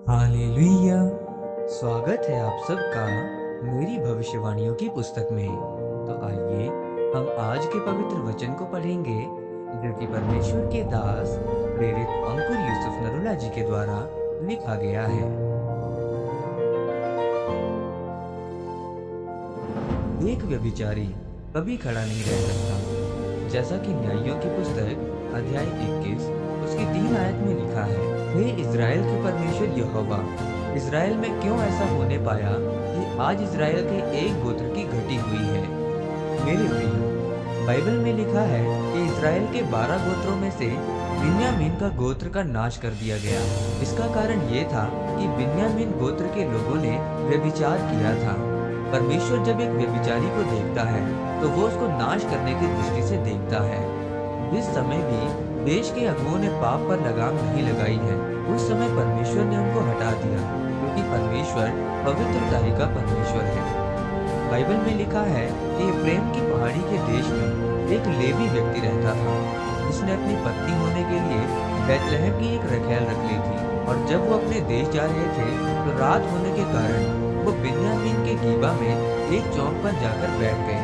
Hallelujah. स्वागत है आप सबका मेरी भविष्यवाणियों की पुस्तक में। तो आइए हम आज के पवित्र वचन को पढ़ेंगे जो कि परमेश्वर के दास प्रेरित अंकुर यूसुफ नरूला जी के द्वारा लिखा गया है। एक व्यभिचारी कभी खड़ा नहीं रह सकता, जैसा कि न्यायियों की पुस्तक अध्याय 21 उसकी 3 आयत में लिखा है, हे इज़राइल के परमेश्वर यहोवा, इज़राइल में क्यों ऐसा होने पाया कि आज इज़राइल के एक गोत्र की घटी हुई है। मेरे प्रिय, बाइबल में लिखा है कि इज़राइल के 12 गोत्रों में से बिन्यामीन का गोत्र का नाश कर दिया गया। इसका कारण ये था कि बिन्यामीन गोत्र के लोगों ने व्यभिचार किया था। परमेश्वर जब एक व्यभिचारी को देखता है तो वो उसको नाश करने की दृष्टि से देखता है। जिस समय भी देश के अगुओं ने पाप पर लगाम नहीं लगाई है, उस समय परमेश्वर ने उनको हटा दिया, क्योंकि परमेश्वर पवित्रता का परमेश्वर है। बाइबल में लिखा है कि प्रेम की पहाड़ी के देश में एक लेवी व्यक्ति रहता था, जिसने अपनी पत्नी होने के लिए बैतलहम की एक रखैल रख ली थी। और जब वो अपने देश जा रहे थे तो रात होने के कारण वो बिन्यामीन के गीबा में एक चौक पर जाकर बैठ गए।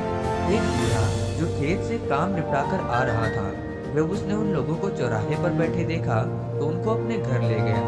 एक बूढ़ा जो खेत से काम निपटाकर आ रहा था, जब उसने उन लोगों को चौराहे पर बैठे देखा तो उनको अपने घर ले गया।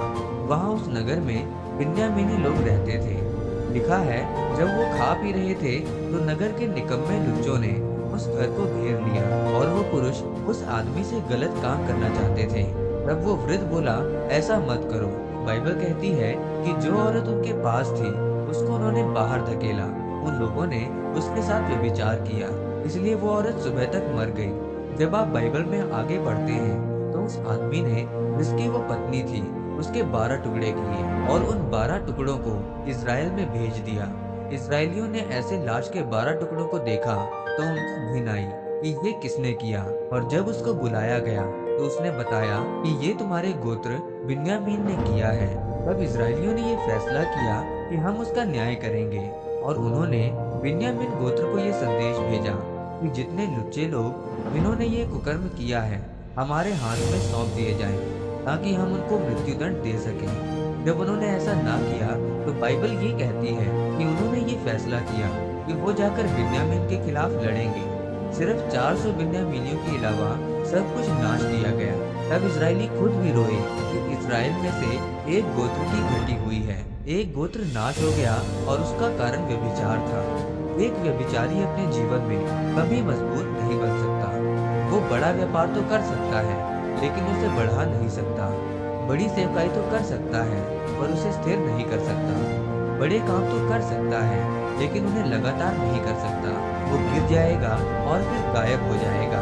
वहां उस नगर में बिन्यामीनी लोग रहते थे। लिखा है, जब वो खा पी रहे थे तो नगर के निकम्मे लुच्चों ने उस घर को घेर लिया और वो पुरुष उस आदमी से गलत काम करना चाहते थे। तब वो वृद्ध बोला, ऐसा मत करो। बाइबल कहती है कि जो औरत उनके पास थी उसको उन्होंने बाहर धकेला। उन लोगों ने उसके साथ व्यभिचार किया, इसलिए वो औरत सुबह तक मर गई। जब आप बाइबल में आगे पढ़ते हैं तो उस आदमी ने, जिसकी वो पत्नी थी, उसके 12 टुकड़े किए और उन 12 टुकड़ों को इज़राइल में भेज दिया। इज़राइलियों ने ऐसे लाश के 12 टुकड़ों को देखा तो उनको घिन आई कि ये किसने किया। और जब उसको बुलाया गया तो उसने बताया कि ये तुम्हारे गोत्र बिन्यामीन ने किया है। तब इज़राइलियों ने ये फैसला किया कि हम उसका न्याय करेंगे, और उन्होंने बिन्यामीन गोत्र को ये संदेश भेजा कि जितने लुच्चे लोग जिन्होंने ये कुकर्म किया है हमारे हाथ में सौंप दिए जाएं, ताकि हम उनको मृत्युदंड दे सकें। जब उन्होंने ऐसा ना किया तो बाइबल ये कहती है कि उन्होंने ये फैसला किया कि वो जाकर बिन्यामीन के खिलाफ लड़ेंगे। सिर्फ 400 बिन्यामीनियों के अलावा सब कुछ नाश किया गया। तब इजरायली खुद भी रोए कि इजराइल में से एक गोत्र की घटी हुई है। एक गोत्र नाश हो गया और उसका कारण व्यभिचार था। एक व्यभिचारी अपने जीवन में कभी मजबूत नहीं बन सकता। वो बड़ा व्यापार तो कर सकता है, लेकिन उसे बढ़ा नहीं सकता। बड़ी सेवकाई तो कर सकता है, पर उसे स्थिर नहीं कर सकता। बड़े काम तो कर सकता है, लेकिन उन्हें लगातार नहीं कर सकता। वो गिर जाएगा और फिर गायब हो जाएगा।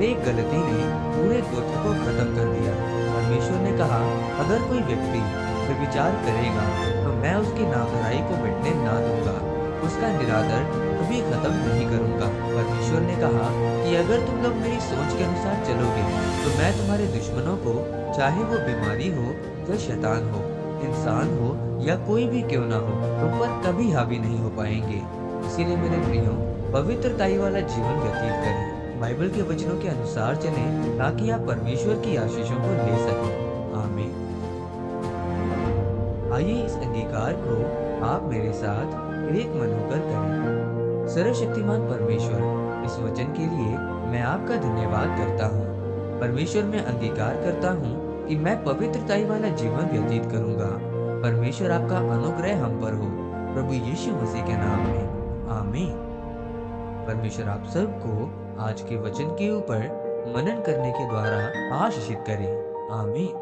एक गलती ने पूरे गोत्र को खत्म कर दिया। परमेश्वर ने कहा, अगर कोई व्यक्ति व्यभिचार करेगा तो मैं उसकी नामधराई को मिटने ना दूंगा, उसका निरादर कभी खत्म नहीं करूंगा। परमेश्वर ने कहा कि अगर तुम लोग मेरी सोच के अनुसार चलोगे तो मैं तुम्हारे दुश्मनों को, चाहे वो बीमारी हो या शैतान हो, इंसान हो या कोई भी क्यों ना हो, तुम पर कभी हावी नहीं हो पाएंगे। इसीलिए मेरे प्रियो, पवित्रताई वाला जीवन व्यतीत करें, बाइबल के वचनों के अनुसार चलें, ताकि आप परमेश्वर की आशीषों को ले सकें। आमीन। आइए इस अंगीकार को आप मेरे साथ एक मन होकर करें। सर्वशक्तिमान परमेश्वर, इस वचन के लिए मैं आपका धन्यवाद करता हूँ। परमेश्वर, मैं अंगीकार करता हूँ कि मैं पवित्रताई वाला जीवन व्यतीत करूंगा। परमेश्वर, आपका अनुग्रह हम पर हो, प्रभु यीशु मसीह के नाम में, आमीन। परमेश्वर आप सबको आज के वचन के ऊपर मनन करने के द्वारा आशीषित करें। आमीन।